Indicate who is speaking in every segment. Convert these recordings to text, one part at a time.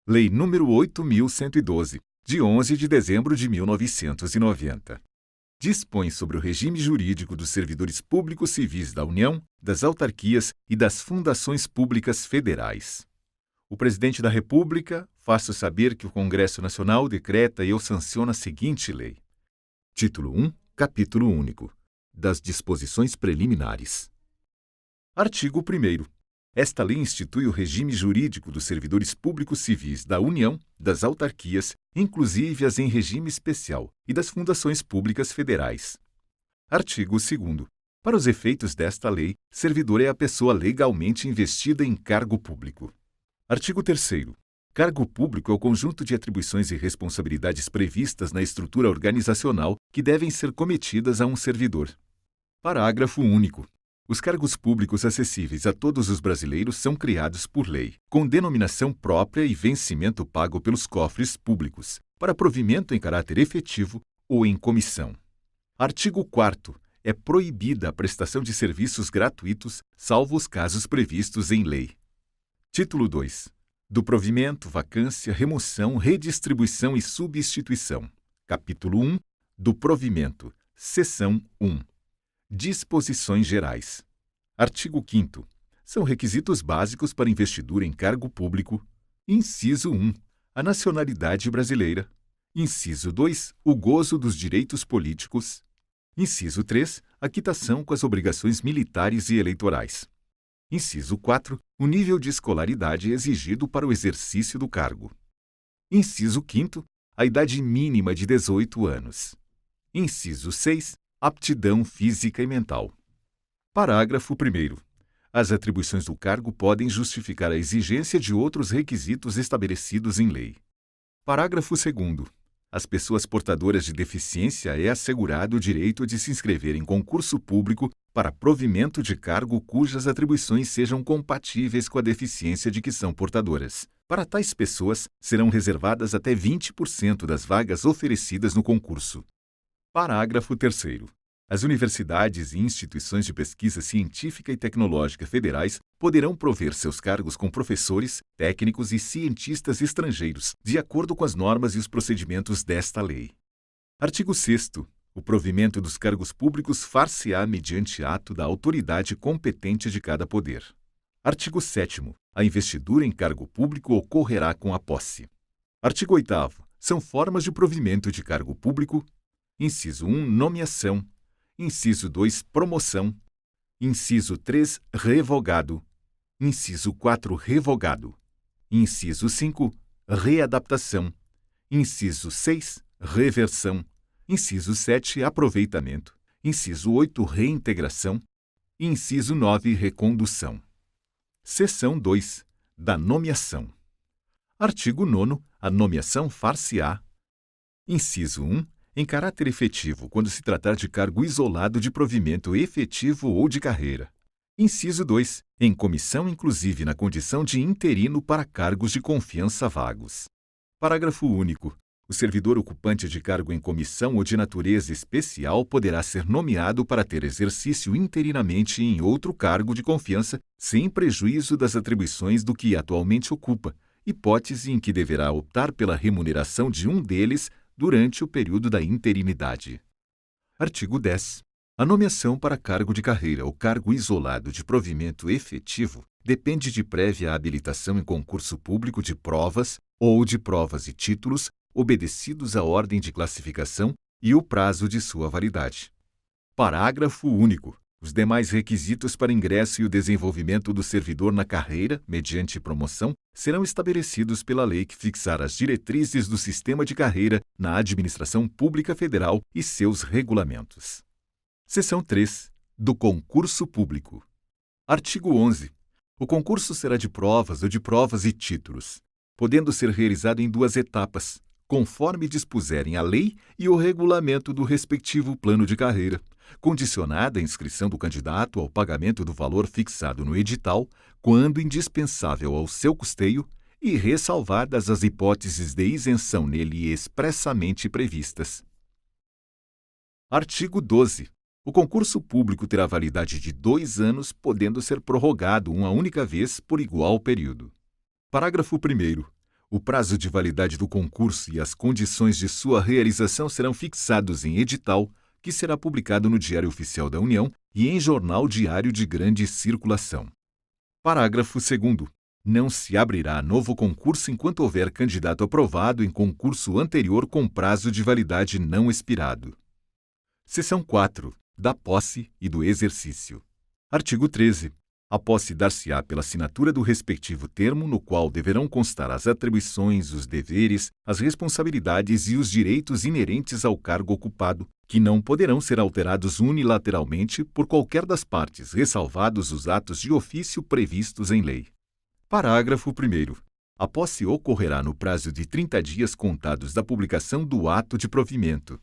Speaker 1: Lei nº 8.112, de 11 de dezembro de 1990. Dispõe sobre o regime jurídico dos servidores públicos civis da União, das autarquias e das fundações públicas federais. O Presidente da República faça saber que o Congresso Nacional decreta e ou sanciona a seguinte lei. Título 1, Capítulo único. Das disposições preliminares. Artigo 1º. Esta lei institui o regime jurídico dos servidores públicos civis da União, das autarquias, inclusive as em regime especial, e das fundações públicas federais. Artigo 2º. Para os efeitos desta lei, servidor é a pessoa legalmente investida em cargo público. Artigo 3º. Cargo público é o conjunto de atribuições e responsabilidades previstas na estrutura organizacional que devem ser cometidas a um servidor. Parágrafo único. Os cargos públicos acessíveis a todos os brasileiros são criados por lei, com denominação própria e vencimento pago pelos cofres públicos, para provimento em caráter efetivo ou em comissão. Artigo 4º. É proibida a prestação de serviços gratuitos, salvo os casos previstos em lei. Título 2. Do provimento, vacância, remoção, redistribuição e substituição. Capítulo 1. Do provimento. Seção 1. Disposições gerais. Artigo 5º. São requisitos básicos para investidura em cargo público. Inciso 1. A nacionalidade brasileira. Inciso 2. O gozo dos direitos políticos. Inciso 3. A quitação com as obrigações militares e eleitorais. Inciso 4. O nível de escolaridade exigido para o exercício do cargo. Inciso 5º. A idade mínima de 18 anos. Inciso 6. Aptidão física e mental. Parágrafo 1º. As atribuições do cargo podem justificar a exigência de outros requisitos estabelecidos em lei. Parágrafo 2º. Às pessoas portadoras de deficiência é assegurado o direito de se inscrever em concurso público para provimento de cargo cujas atribuições sejam compatíveis com a deficiência de que são portadoras. Para tais pessoas, serão reservadas até 20% das vagas oferecidas no concurso. Parágrafo 3º. As universidades e instituições de pesquisa científica e tecnológica federais poderão prover seus cargos com professores, técnicos e cientistas estrangeiros, de acordo com as normas e os procedimentos desta lei. Artigo 6º. O provimento dos cargos públicos far-se-á mediante ato da autoridade competente de cada poder. Artigo 7º. A investidura em cargo público ocorrerá com a posse. Artigo 8º. São formas de provimento de cargo público. Inciso 1, nomeação. Inciso 2, promoção. Inciso 3, revogado. Inciso 4, revogado. Inciso 5, readaptação. Inciso 6, reversão. Inciso 7, aproveitamento. Inciso 8, reintegração. Inciso 9, recondução. Seção 2, da nomeação. Artigo 9º. A nomeação far-se-á. Inciso 1. Em caráter efetivo, quando se tratar de cargo isolado de provimento efetivo ou de carreira. Inciso 2. Em comissão, inclusive na condição de interino para cargos de confiança vagos. Parágrafo único. O servidor ocupante de cargo em comissão ou de natureza especial poderá ser nomeado para ter exercício interinamente em outro cargo de confiança, sem prejuízo das atribuições do que atualmente ocupa, hipótese em que deverá optar pela remuneração de um deles durante o período da interinidade. Artigo 10. A nomeação para cargo de carreira ou cargo isolado de provimento efetivo depende de prévia habilitação em concurso público de provas ou de provas e títulos, obedecidos à ordem de classificação e o prazo de sua validade. Parágrafo único. Os demais requisitos para ingresso e o desenvolvimento do servidor na carreira, mediante promoção, serão estabelecidos pela lei que fixar as diretrizes do sistema de carreira na administração pública federal e seus regulamentos. Seção 3. Do concurso público. Artigo 11. O concurso será de provas ou de provas e títulos, podendo ser realizado em 2 etapas, conforme dispuserem a lei e o regulamento do respectivo plano de carreira, condicionada a inscrição do candidato ao pagamento do valor fixado no edital, quando indispensável ao seu custeio, e ressalvadas as hipóteses de isenção nele expressamente previstas. Artigo 12. O concurso público terá validade de 2 anos, podendo ser prorrogado uma única vez por igual período. Parágrafo 1º. O prazo de validade do concurso e as condições de sua realização serão fixados em edital, que será publicado no Diário Oficial da União e em jornal diário de grande circulação. Parágrafo 2º. Não se abrirá novo concurso enquanto houver candidato aprovado em concurso anterior com prazo de validade não expirado. Seção 4. Da posse e do exercício. Artigo 13. A posse dar-se-á pela assinatura do respectivo termo, no qual deverão constar as atribuições, os deveres, as responsabilidades e os direitos inerentes ao cargo ocupado, que não poderão ser alterados unilateralmente por qualquer das partes, ressalvados os atos de ofício previstos em lei. Parágrafo 1º. A posse ocorrerá no prazo de 30 dias contados da publicação do ato de provimento.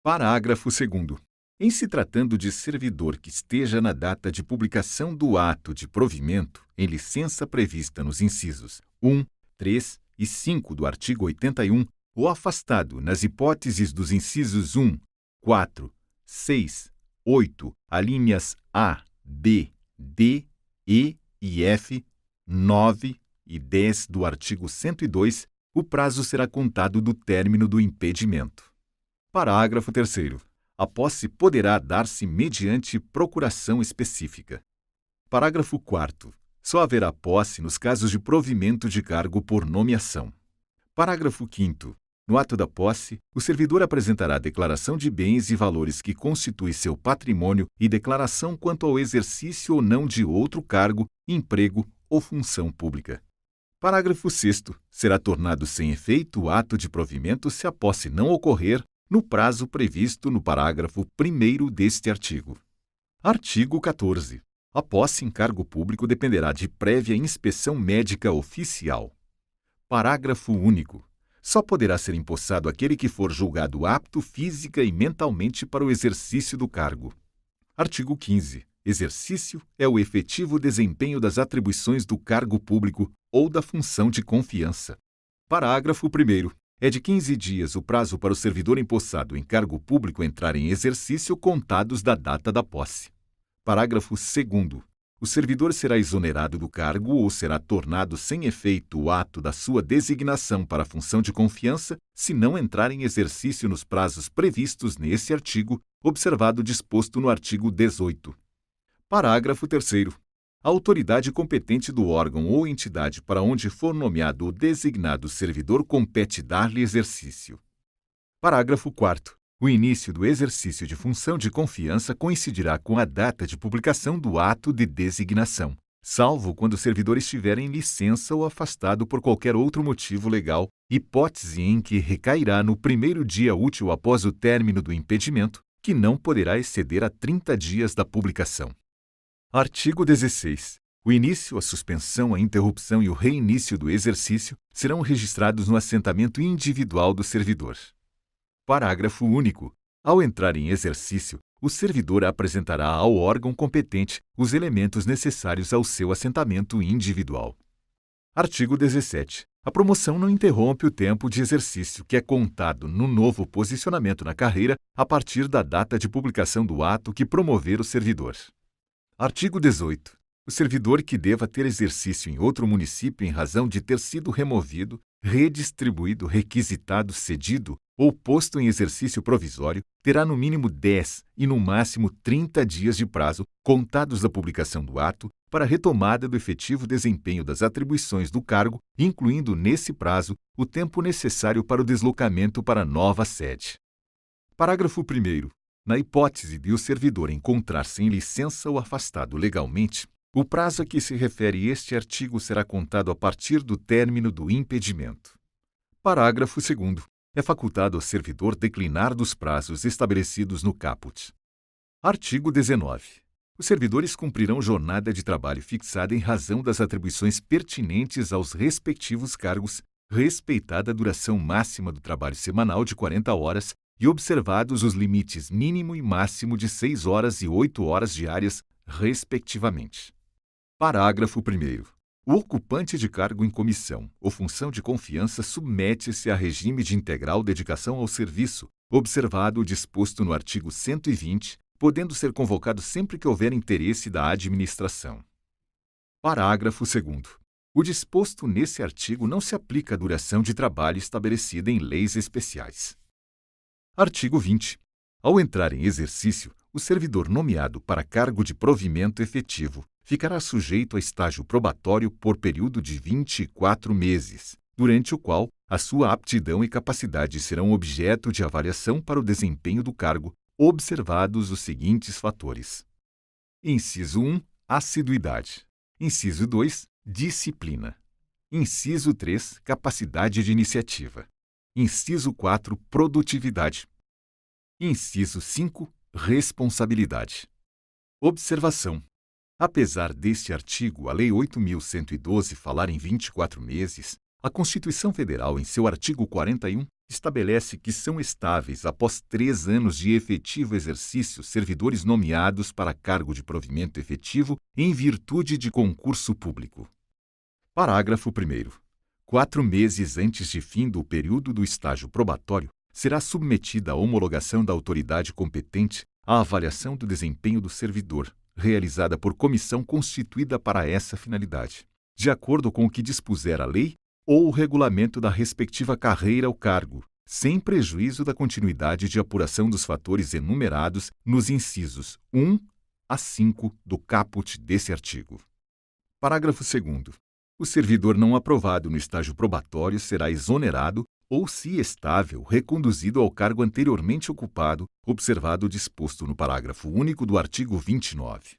Speaker 1: Parágrafo 2º. Em se tratando de servidor que esteja na data de publicação do ato de provimento em licença prevista nos incisos 1, 3 e 5 do artigo 81, ou afastado nas hipóteses dos incisos 1, 4, 6, 8, alíneas A, B, D, E e F, 9 e 10 do artigo 102, o prazo será contado do término do impedimento. Parágrafo 3º. A posse poderá dar-se mediante procuração específica. Parágrafo 4º. Só haverá posse nos casos de provimento de cargo por nomeação. Parágrafo 5º. No ato da posse, o servidor apresentará declaração de bens e valores que constitui seu patrimônio e declaração quanto ao exercício ou não de outro cargo, emprego ou função pública. Parágrafo 6º. Será tornado sem efeito o ato de provimento se a posse não ocorrer no prazo previsto no parágrafo 1º deste artigo. Artigo 14. A posse em cargo público dependerá de prévia inspeção médica oficial. Parágrafo único. Só poderá ser empossado aquele que for julgado apto física e mentalmente para o exercício do cargo. Artigo 15. Exercício é o efetivo desempenho das atribuições do cargo público ou da função de confiança. Parágrafo 1º. É de 15 dias o prazo para o servidor empossado em cargo público entrar em exercício contados da data da posse. Parágrafo 2º. O servidor será exonerado do cargo ou será tornado sem efeito o ato da sua designação para a função de confiança se não entrar em exercício nos prazos previstos nesse artigo, observado o disposto no artigo 18. Parágrafo 3º. A autoridade competente do órgão ou entidade para onde for nomeado o designado servidor compete dar-lhe exercício. Parágrafo 4º. O início do exercício de função de confiança coincidirá com a data de publicação do ato de designação, salvo quando o servidor estiver em licença ou afastado por qualquer outro motivo legal, hipótese em que recairá no primeiro dia útil após o término do impedimento, que não poderá exceder a 30 dias da publicação. Artigo 16. O início, a suspensão, a interrupção e o reinício do exercício serão registrados no assentamento individual do servidor. Parágrafo único. Ao entrar em exercício, o servidor apresentará ao órgão competente os elementos necessários ao seu assentamento individual. Artigo 17. A promoção não interrompe o tempo de exercício que é contado no novo posicionamento na carreira a partir da data de publicação do ato que promover o servidor. Artigo 18. O servidor que deva ter exercício em outro município em razão de ter sido removido, redistribuído, requisitado, cedido ou posto em exercício provisório terá no mínimo 10 e no máximo 30 dias de prazo, contados da publicação do ato, para a retomada do efetivo desempenho das atribuições do cargo, incluindo nesse prazo o tempo necessário para o deslocamento para a nova sede. Parágrafo 1º. Na hipótese de o servidor encontrar-se em licença ou afastado legalmente, o prazo a que se refere este artigo será contado a partir do término do impedimento. Parágrafo 2º. É facultado ao servidor declinar dos prazos estabelecidos no caput. Artigo 19. Os servidores cumprirão jornada de trabalho fixada em razão das atribuições pertinentes aos respectivos cargos, respeitada a duração máxima do trabalho semanal de 40 horas e observados os limites mínimo e máximo de 6 horas e 8 horas diárias, respectivamente. Parágrafo 1º. O ocupante de cargo em comissão ou função de confiança submete-se a regime de integral dedicação ao serviço, observado o disposto no artigo 120, podendo ser convocado sempre que houver interesse da administração. Parágrafo 2º. O disposto nesse artigo não se aplica à duração de trabalho estabelecida em leis especiais. Artigo 20. Ao entrar em exercício, o servidor nomeado para cargo de provimento efetivo ficará sujeito a estágio probatório por período de 24 meses, durante o qual a sua aptidão e capacidade serão objeto de avaliação para o desempenho do cargo, observados os seguintes fatores. Inciso 1. Assiduidade. Inciso 2. Disciplina. Inciso 3. Capacidade de iniciativa. Inciso 4. Produtividade. Inciso 5. Responsabilidade. Observação. Apesar deste artigo, a Lei 8.112 falar em 24 meses, a Constituição Federal, em seu artigo 41, estabelece que são estáveis, após 3 anos de efetivo exercício, servidores nomeados para cargo de provimento efetivo em virtude de concurso público. Parágrafo 1º. 4 meses antes de fim do período do estágio probatório, será submetida à homologação da autoridade competente a avaliação do desempenho do servidor, realizada por comissão constituída para essa finalidade, de acordo com o que dispuser a lei ou o regulamento da respectiva carreira ou cargo, sem prejuízo da continuidade de apuração dos fatores enumerados nos incisos 1 a 5 do caput desse artigo. Parágrafo 2º. O servidor não aprovado no estágio probatório será exonerado ou, se estável, reconduzido ao cargo anteriormente ocupado, observado o disposto no parágrafo único do artigo 29.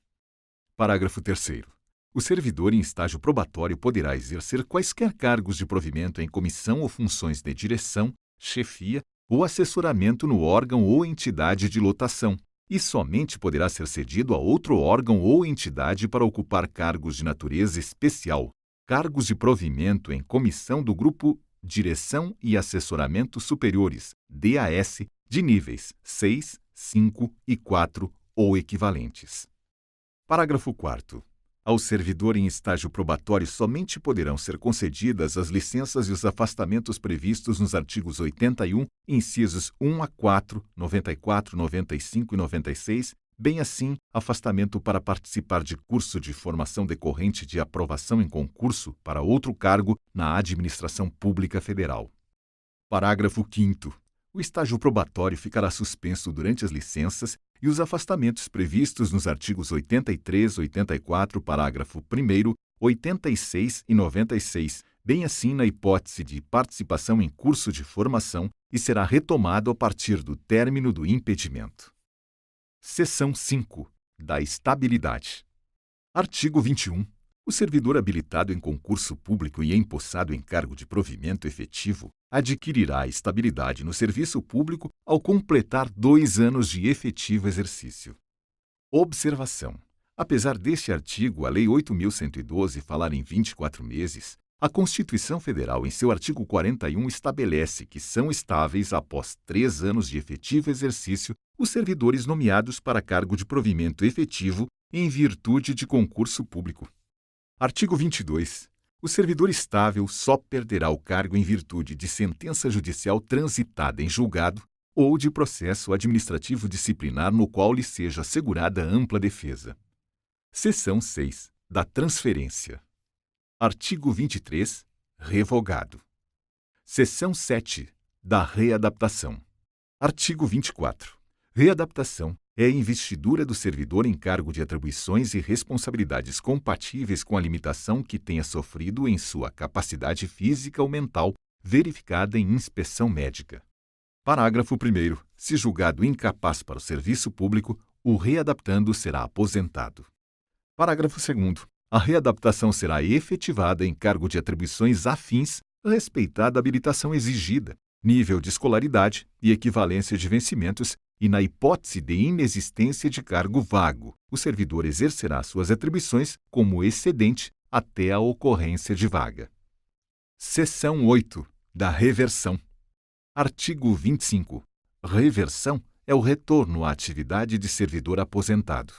Speaker 1: Parágrafo 3º. O servidor em estágio probatório poderá exercer quaisquer cargos de provimento em comissão ou funções de direção, chefia ou assessoramento no órgão ou entidade de lotação, e somente poderá ser cedido a outro órgão ou entidade para ocupar cargos de natureza especial, cargos de provimento em comissão do grupo Direção e Assessoramento Superiores, DAS, de níveis 6, 5 e 4 ou equivalentes. Parágrafo 4º. Ao servidor em estágio probatório somente poderão ser concedidas as licenças e os afastamentos previstos nos artigos 81, incisos 1 a 4, 94, 95 e 96, bem assim afastamento para participar de curso de formação decorrente de aprovação em concurso para outro cargo na administração pública federal. Parágrafo 5º. O estágio probatório ficará suspenso durante as licenças e os afastamentos previstos nos artigos 83, 84, parágrafo 1º, 86 e 96, bem assim na hipótese de participação em curso de formação, e será retomado a partir do término do impedimento. Seção 5. Da estabilidade. Artigo 21. O servidor habilitado em concurso público e empossado em cargo de provimento efetivo adquirirá estabilidade no serviço público ao completar 2 anos de efetivo exercício. Observação. Apesar deste artigo, a Lei 8.112 falar em 24 meses, a Constituição Federal, em seu artigo 41, estabelece que são estáveis, após 3 anos de efetivo exercício, os servidores nomeados para cargo de provimento efetivo em virtude de concurso público. Artigo 22. O servidor estável só perderá o cargo em virtude de sentença judicial transitada em julgado ou de processo administrativo disciplinar no qual lhe seja assegurada ampla defesa. Seção 6. Da transferência. Artigo 23. Revogado. Seção 7. Da readaptação. Artigo 24. Readaptação é a investidura do servidor em cargo de atribuições e responsabilidades compatíveis com a limitação que tenha sofrido em sua capacidade física ou mental, verificada em inspeção médica. Parágrafo 1º. Se julgado incapaz para o serviço público, o readaptando será aposentado. Parágrafo 2º. A readaptação será efetivada em cargo de atribuições afins, respeitada a habilitação exigida, nível de escolaridade e equivalência de vencimentos, e na hipótese de inexistência de cargo vago, o servidor exercerá suas atribuições como excedente até a ocorrência de vaga. Seção 8. Da reversão. Artigo 25. Reversão é o retorno à atividade de servidor aposentado.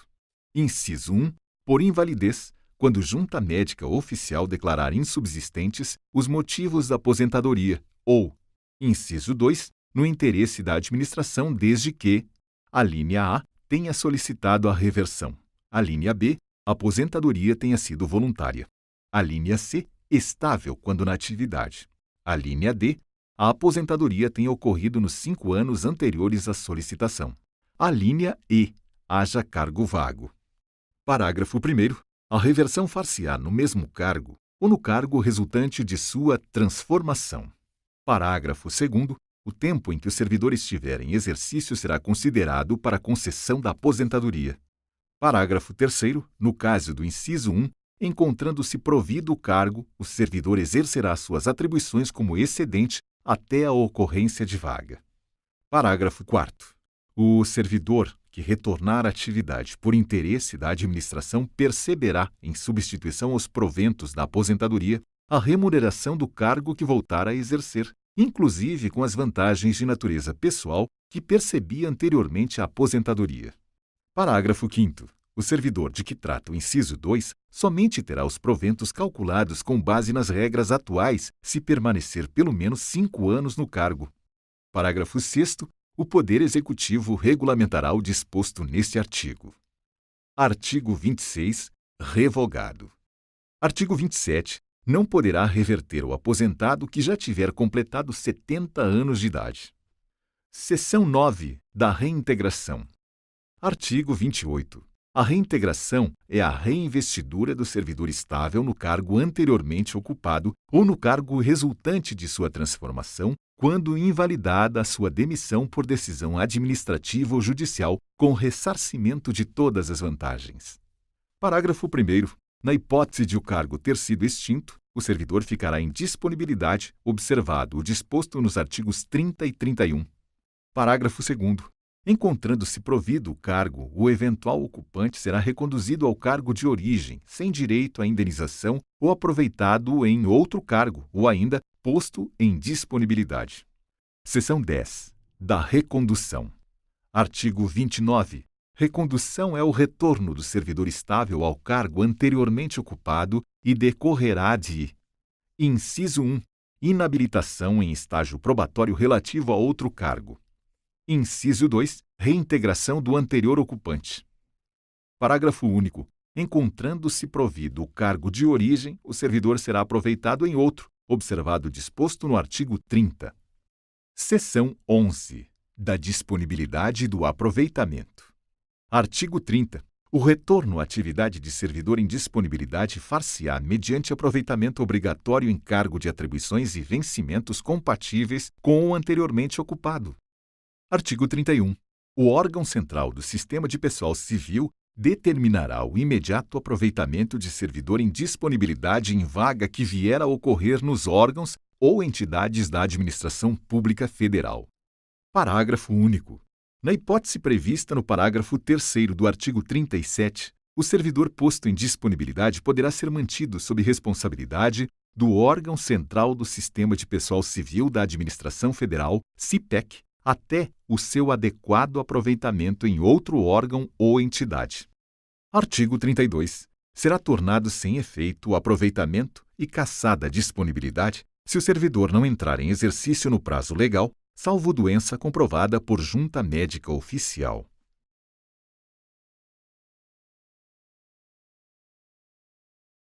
Speaker 1: Inciso 1. Por invalidez, quando junta médica oficial declarar insubsistentes os motivos da aposentadoria, ou, inciso 2, no interesse da administração desde que a linha A tenha solicitado a reversão, a linha B, a aposentadoria tenha sido voluntária, a linha C, estável quando na atividade. A linha D. A aposentadoria tenha ocorrido nos 5 anos anteriores à solicitação. A linha E. Haja cargo vago. Parágrafo 1º. A reversão far-se-á no mesmo cargo ou no cargo resultante de sua transformação. Parágrafo 2º. O tempo em que o servidor estiver em exercício será considerado para a concessão da aposentadoria. Parágrafo 3º. No caso do inciso 1, encontrando-se provido o cargo, o servidor exercerá suas atribuições como excedente até a ocorrência de vaga. Parágrafo 4º. O servidor que retornar à atividade por interesse da administração perceberá, em substituição aos proventos da aposentadoria, a remuneração do cargo que voltar a exercer, inclusive com as vantagens de natureza pessoal que percebia anteriormente à aposentadoria. Parágrafo 5º. O servidor de que trata o inciso 2 somente terá os proventos calculados com base nas regras atuais se permanecer pelo menos 5 anos no cargo. Parágrafo 6º. O Poder Executivo regulamentará o disposto neste artigo. Artigo 26. Revogado. Artigo 27. Não poderá reverter o aposentado que já tiver completado 70 anos de idade. Seção 9. Da reintegração. Artigo 28. A reintegração é a reinvestidura do servidor estável no cargo anteriormente ocupado ou no cargo resultante de sua transformação, quando invalidada a sua demissão por decisão administrativa ou judicial, com ressarcimento de todas as vantagens. Parágrafo 1º. Na hipótese de o cargo ter sido extinto, o servidor ficará em disponibilidade, observado o disposto nos artigos 30 e 31. Parágrafo 2º. Encontrando-se provido o cargo, o eventual ocupante será reconduzido ao cargo de origem, sem direito à indenização ou aproveitado em outro cargo, ou ainda posto em disponibilidade. Seção 10. Da recondução. Artigo 29. Recondução é o retorno do servidor estável ao cargo anteriormente ocupado e decorrerá de: inciso 1. Inabilitação em estágio probatório relativo a outro cargo. Inciso 2. Reintegração do anterior ocupante. Parágrafo único. Encontrando-se provido o cargo de origem, o servidor será aproveitado em outro, observado o disposto no artigo 30. Seção 11. Da disponibilidade e do aproveitamento. Artigo 30. O retorno à atividade de servidor em disponibilidade far-se-á mediante aproveitamento obrigatório em cargo de atribuições e vencimentos compatíveis com o anteriormente ocupado. Artigo 31. O órgão central do Sistema de Pessoal Civil determinará o imediato aproveitamento de servidor em disponibilidade em vaga que vier a ocorrer nos órgãos ou entidades da Administração Pública Federal. Parágrafo único. Na hipótese prevista no parágrafo 3º do artigo 37, o servidor posto em disponibilidade poderá ser mantido sob responsabilidade do órgão central do Sistema de Pessoal Civil da Administração Federal, CIPEC, até o seu adequado aproveitamento em outro órgão ou entidade. Artigo 32. Será tornado sem efeito o aproveitamento e cassada a disponibilidade se o servidor não entrar em exercício no prazo legal, salvo doença comprovada por junta médica oficial.